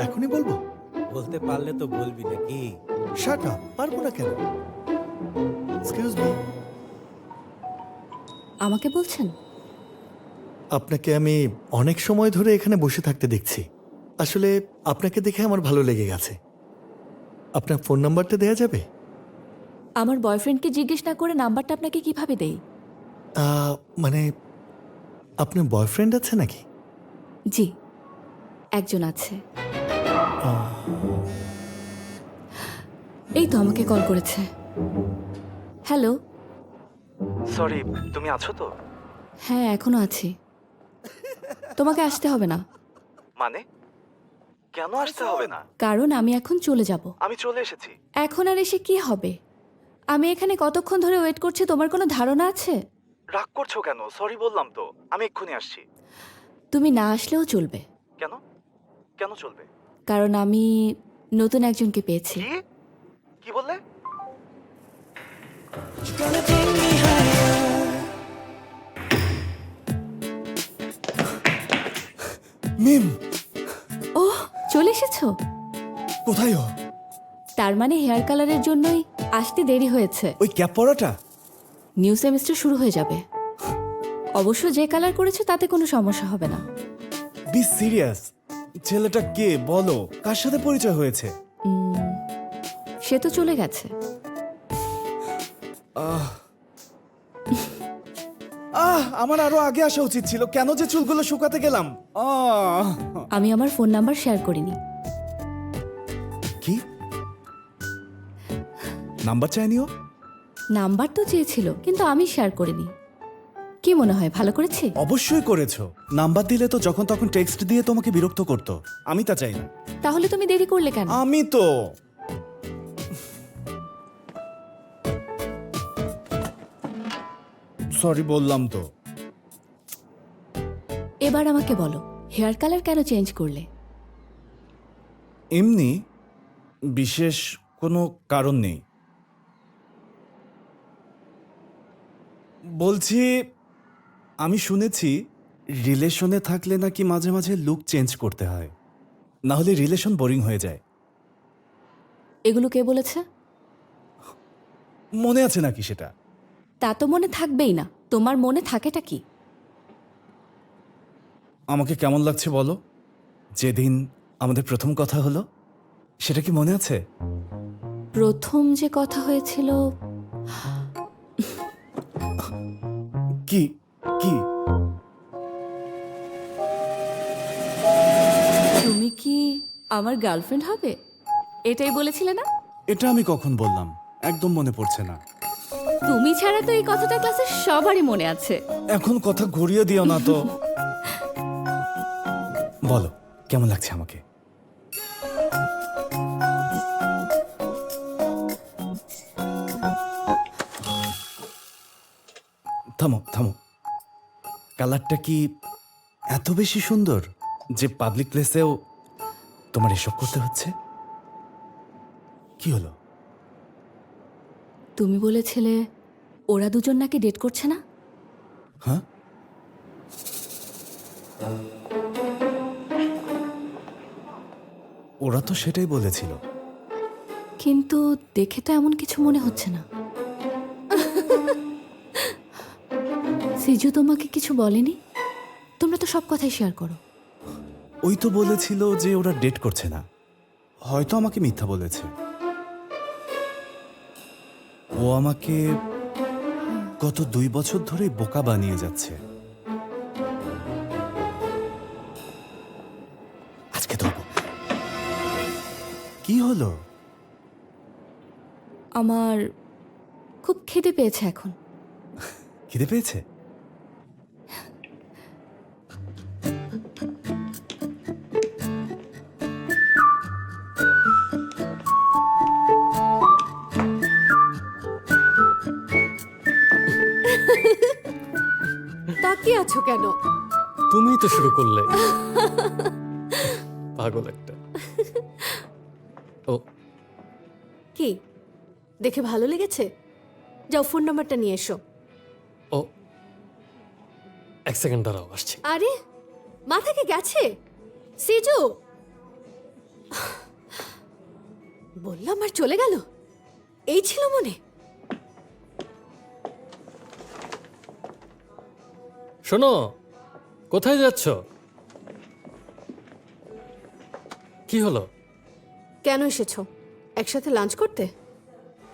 এখনই বলবো? বলতে পারলে তো বলবি নাকি? শাট আপ, পারবো না কেন? Excuse me. আমাকে বলছেন? আপনাকে আমি অনেক সময় ধরে এখানে বসে থাকতে দেখছি। আসলে আপনাকে দেখে আমার ভালো লেগে গেছে। আপনার ফোন নাম্বারটা দেয়া যাবে? আমার বয়ফ্রেন্ডকে জিজ্ঞেস না করে নাম্বারটা আপনাকে কিভাবে দেই? মানে আপনার বয়ফ্রেন্ড আছে নাকি? জি, একজন আছে। এই তো আমাকে কল করেছে। হ্যালো। সরি, তুমি আছো তো? হ্যাঁ, এখনো আছি। তোমাকে আসতে হবে না, মানে কেন আসতে হবে না? কারণ আমি এখন চলে যাব। আমি চলে এসেছি। এখন আর এসে কি হবে? আমি এখানে কতক্ষণ ধরে ওয়েট করছি, তোমার কোনো ধারণা আছে? রাগ করছো কেন? সরি বললাম তো, আমি এক্ষুনি আসছি। তুমি না আসলেও চলবে, কেন? কেন চলবে? কারণ আমি নতুন একজনকে পেয়েছি। কি? কি বললে? মিম, ওহ, চলে এসেছো? কোথায় ও? তার মানে হেয়ার কালারের জন্যই আসতে দেরি হয়েছে। ওই ক্যাপ পরাটা? নিউ সেমিস্টার শুরু হয়ে যাবে। অবশ্য যে কালার করেছো তাতে কোনো সমস্যা হবে না। Be serious. ছেলেটা কে বলো? কার সাথে পরিচয় হয়েছে? সে তো চলে গেছে। আমার আরো আগে আসা উচিত ছিল। কেন যে চুলগুলো শুকাতে গেলাম? আমি আমার ফোন নাম্বার শেয়ার করিনি। কি নাম্বার চাইনিও? নাম্বার তো চেয়েছিল, কিন্তু আমি শেয়ার করিনি। কি মনে হয় ভালো করেছি? অবশ্যই করেছো। নাম্বার দিলে তো যখন তখন টেক্সট দিয়ে তোমাকে বিরক্ত করতো। আমি তা চাই না। তাহলে তুমি দেরি করলে কেন? আমি তো সরি বললাম তো। এবার আমাকে বলো, হেয়ার কালার কেন চেঞ্জ করলে? এমনি, বিশেষ কোনো কারণ নেই। বলছি, আমি শুনেছি রিলেশনে থাকলে নাকি মাঝে মাঝে লুক চেঞ্জ করতে হয়, না হলে রিলেশন বোরিং হয়ে যায়। এগুলো কে বলেছে? মনে আছে নাকি সেটা? তা তো মনে থাকবেই না। তোমার মনে থাকেটা কি? আমাকে কেমন লাগছে বলো? যেদিন আমাদের প্রথম কথা হলো, সেটা কি মনে আছে? প্রথম যে কথা হয়েছিল, কি কি তুমি কি আমার গার্লফ্রেন্ড হবে, এটাই বলেছিলে না? এটা আমি কখন বললাম? একদম মনে পড়ছে না। তুমি ছাড়া তো এই কথাটা ক্লাসের সবারই মনে আছে। এখন কথা ঘুরিয়ে দিও না তো। বলো, কেমন লাগছে আমাকে? থামো থামো। কালারটা কি এত বেশি সুন্দর যে পাবলিক প্লেসেও তোমার এসব করতে হচ্ছে? কি হলো? তুমি বলেছিলে ওরা দুজন নাকি ডেট করছে না। হ্যাঁ, ওরা তো সেটাই বলেছিল। কিন্তু দেখে তো এমন কিছু মনে হচ্ছে না। সিজু তোমাকে কিছু বলেনি? তোমরা তো সব কথাই শেয়ার করো। ওই তো বলেছিল যে ওরা ডেট করছে না। হয়তো আমাকে মিথ্যা বলেছে। ও আমাকে গত 2 বছর ধরে বোকা বানিয়ে যাচ্ছে। আজকে ধরবো। কি হলো? আমার খুব খিদে পেয়েছে এখন। খিদে পেয়েছে? তাকিয়ে আছো কেন? তুমিই তো শুরু করলে। পাগল একটা। ও, কি দেখে ভালো লেগেছে? যাও ফোন নাম্বারটা নিয়ে এসো। ও, এক সেকেন্ড দাঁড়াও, আসছি। আরে মাথা কি গেছে? সিজু, বললাম আর চলে গেল, এই ছিল মনে। শোনো, কোথায় যাচ্ছ? কি হলো? কেন এসেছো? একসাথে লাঞ্চ করতে?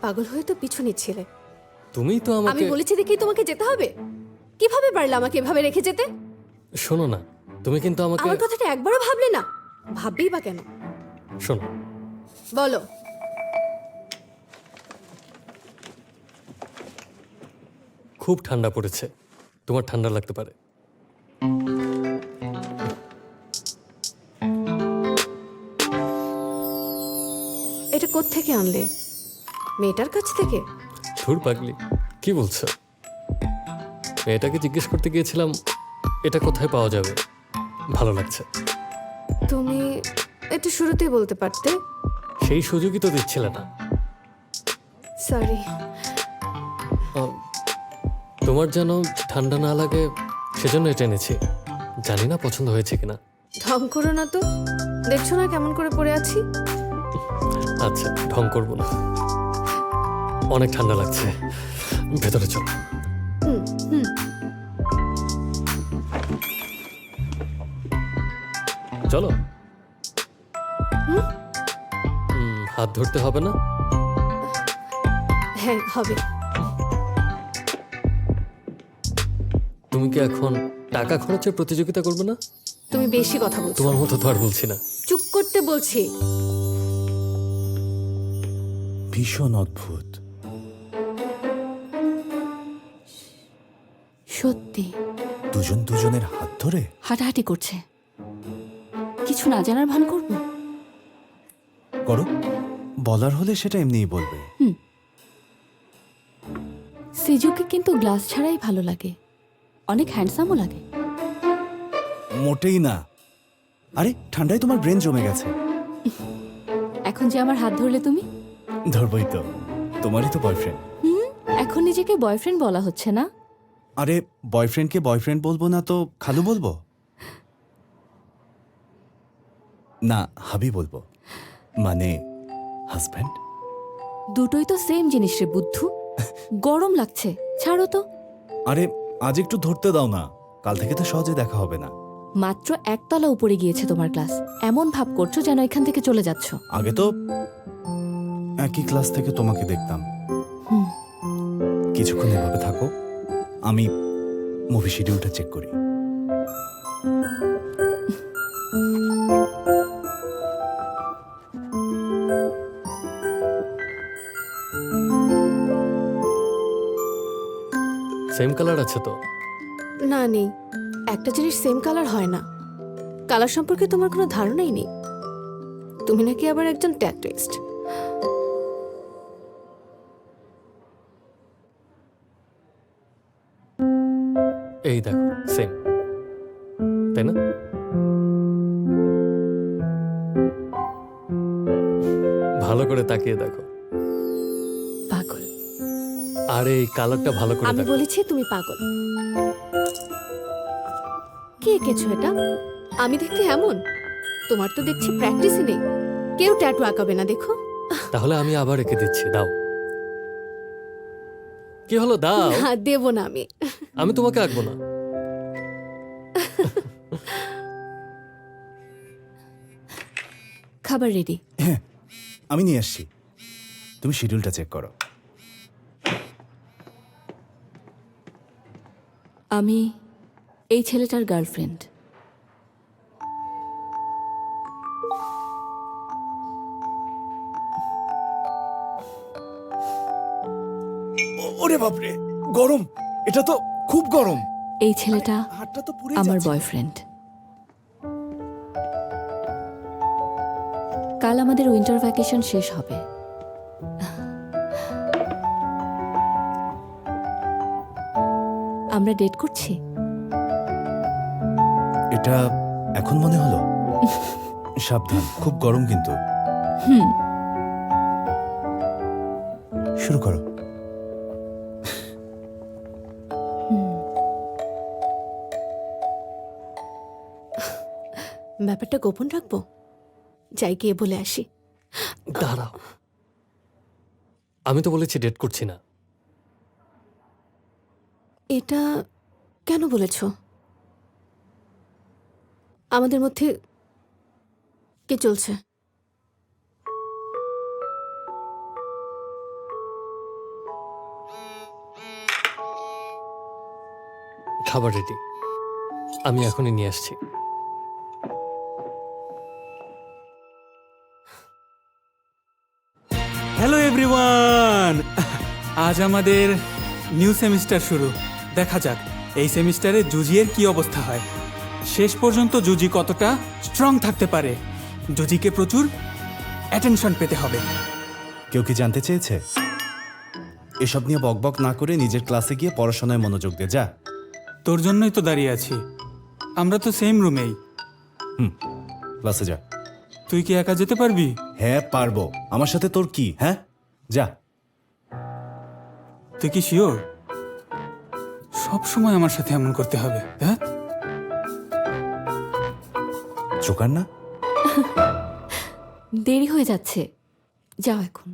পাগল হয়ে তো পিছু নিচ্ছিলে। তুমি তো আমি আমাকে বলেছি দেখেই তোমাকে যেতে হবে? কিভাবে পারলে আমাকে এভাবে রেখে যেতে? শোনো না, তুমি কিন্তু আমাকে আমার কথাটা একবারও ভাবলে না? ভাববেই বা কেন? শোনো, বলো। খুব ঠান্ডা পড়েছে, তোমার ঠান্ডা লাগতে পারে। এটা কোত্থেকে আনলে? মেয়েটার কাছ থেকে? ধুর পাগলি, কি বলছো? মেয়েটাকে জিজ্ঞেস করতে গিয়েছিলাম এটা কোথায় পাওয়া যাবে, ভালো লাগছে। তুমি এটা শুরুতেই বলতে পারতে। সেই সুযোগই তো দিচ্ছিলে না। সরি। তোমার যেন ঠান্ডা না লাগে সেজন্য এটা এনেছি। জানি না পছন্দ হয়েছে কিনা। ঢং করো না তো, দেখছো না কেমন করে পড়ে আছি? আচ্ছা, ঢং করবো না। অনেক ঠান্ডা লাগছে, ভেতরে চল। চলো। হাত ধরতে হবে না? হ্যাঁ হবে। তুমি কি এখন টাকা খরচের প্রতিযোগিতা করবে না? তুমি বেশি কথা বলছো। তোমার মতো তো আর বলছি না। চুপ করতে বলছি। ভীষণ অদ্ভুত। সত্যি দুজন দুজনের হাত ধরে হাঁটাহাঁটি করছে। কিছু না জানার ভান করব? করো, বলার হলে সেটা এমনিই বলবে। সিজুকে কিন্তু গ্লাস ছাড়াই ভালো লাগে, অনেক হ্যান্ডসামও লাগে। মোটেই না। আরে ঠান্ডায় তোমার ব্রেন জমে গেছে। এখন যে আমার হাত ধরলে তুমি, ধরবই তো, তোমারই তো বয়ফ্রেন্ড। এখন নিজেকে বয়ফ্রেন্ড বলা হচ্ছে না? আরে বয়ফ্রেন্ডকে বয়ফ্রেন্ড বলবো না তো খালু বলবো? না, হাবি বলবো, মানে হাজব্যান্ড। দুটোই তো সেম জিনিস রে বুদ্ধু। গরম লাগছে, ছাড়ো তো। আরে আজ একটু ধরতে দাও না, কাল থেকে তো সহজে দেখা হবে না। মাত্র একতলা উপরে গিয়েছে তোমার ক্লাস, এমন ভাব করছো যেন এখান থেকে চলে যাচ্ছ। আগে তো একই ক্লাস থেকে তোমাকে দেখতাম। কিছুক্ষণ এভাবে থাকো, আমি মুভি শিডিউলটা চেক করি। সেম কালার আছে তো? না নেই, একটা জিনিস সেম কালার হয় না। কালার সম্পর্কে তোমার কোনো ধারণাই নেই। তুমি নাকি আবার একজন ট্যাটুইস্ট। এই দেখো, সেম, তাই না? ভালো করে তাকিয়ে দেখো। পাগল। আরে এই কালারটা ভালো করে আমি দেখো। বলেছি তুমি পাগল। কি এঁকেছো এটা? আমি দেখতে এমন? তোমার তো দেখছি প্র্যাকটিসই নেই। কেউ ট্যাটু আঁকাবে না, দেখো। তাহলে আমি আবার এঁকে দিচ্ছি, দাও। কি হলো, দাও। না, দেবো না আমি। আমি তোমাকে আঁকবো না। খাবার রেডি। হ্যাঁ, আমি নিয়ে আসছি, তুমি শিডিউলটা চেক করো। আমি এই ছেলেটার গার্লফ্রেন্ড। ওরে বাপরে, গরম, এটা তো খুব গরম। এই ছেলেটা হাতটা তো পুড়ে আমার যাচ্ছে। বয়ফ্রেন্ড। কাল আমাদের উইন্টার ভ্যাকেশন শেষ হবে। আমরা ডেট করছি। এটা এখন মনে হলো? সাবধান, খুব গরম কিন্তু। শুরু করো। ব্যাপারটা গোপন রাখবো? যাই গিয়ে বলে আসি। দাঁড়াও, আমি তো বলেছি ডেট করছি না। এটা কেন বলেছ? আমাদের মধ্যে কি চলছে? খাবার রেডি, আমি এখনই নিয়ে আসছি। হ্যালো এভরিওয়ান, আজ আমাদের নিউ সেমিস্টার শুরু। দেখা যাক এই সেমিস্টারে জুজিয়ের কি অবস্থা হয়। শেষ পর্যন্ত জুজি কতটা স্ট্রং থাকতে পারে। জুজিকে প্রচুর অ্যাটেনশন পেতে হবে। কেউ কি জানতে চেয়েছে? এসব নিয়ে বকবক না করে নিজের ক্লাসে গিয়ে পড়াশোনায় মনোযোগ দে যা। তোর জন্যই তো দাঁড়িয়ে আছি, আমরা তো সেম রুমেই। ক্লাসে যা। তুই কি একা যেতে পারবি? হ্যাঁ পারবো, আমার সাথে তোর কি? হ্যাঁ যা। তুই কি শিওর সব সময় আমার সাথে এমন করতে হবে? হ্যাঁ, চোকার না? দেরি হয়ে যাচ্ছে, যাও এখন।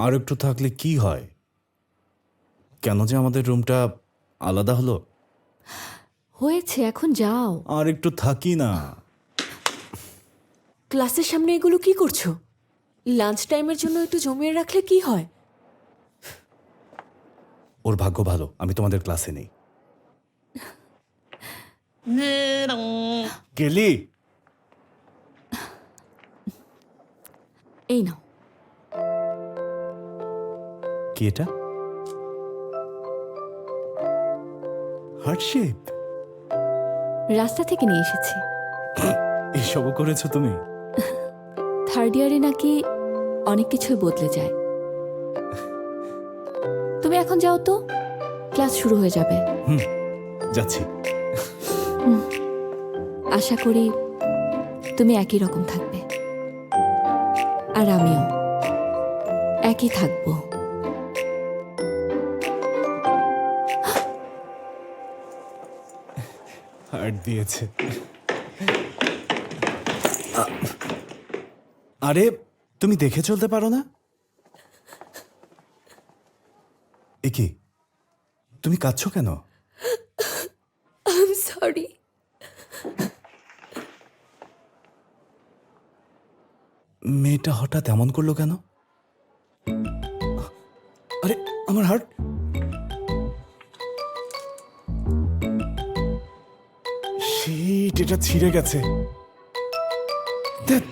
আর একটু থাকলে কি হয়? কেন যে আমাদের রুমটা আলাদা হলো? হয়েছে, এখন যাও। আর একটু থাকি না। ক্লাসের সামনে এগুলো কি করছো? লাঞ্চ টাইমের জন্য একটু জমিয়ে রাখলে কি হয়? ওর ভাগ্য ভালো আমি তোমাদের ক্লাসে নেই। গেলি? এই নাও। কি এটা? Heart shape? রাস্তা থেকে নিয়ে এসেছি। এসবও করেছো তুমি? থার্ড ইয়ারে নাকি অনেক কিছুই বদলে যায়। তুমি এখন যাও তো, ক্লাস শুরু হয়ে যাবে। যাচ্ছি। আশা করি তুমি একই রকম থাকবে, আর আমিও একই থাকবো। হার্ট দিয়েছে। আরে তুমি দেখে চলতে পারো না? এ কি, তুমি কাঁদছো কেন? I am sorry. মেয়েটা হঠাৎ এমন করলো কেন? আরে আমার হার্ট। শিট, এটা ছিঁড়ে গেছে। ধ্যাৎ।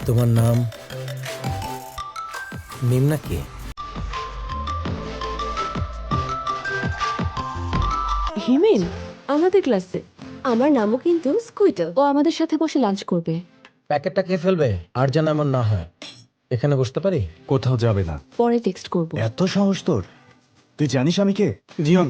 তোমার নাম মিম নাকি? হিমেল আমাদের ক্লাসে। আমার নামও কিন্তু স্কুইটার। ও আমাদের সাথে বসে লাঞ্চ করবে। প্যাকেটটা খেয়ে ফেলবে, আর যেন এমন না হয়। এখানে বসতে পারি? কোথাও যাবে না। পরে টেক্সট করব। এত সাহস তোর? তুই জানিস আমি কে? জিয়ন,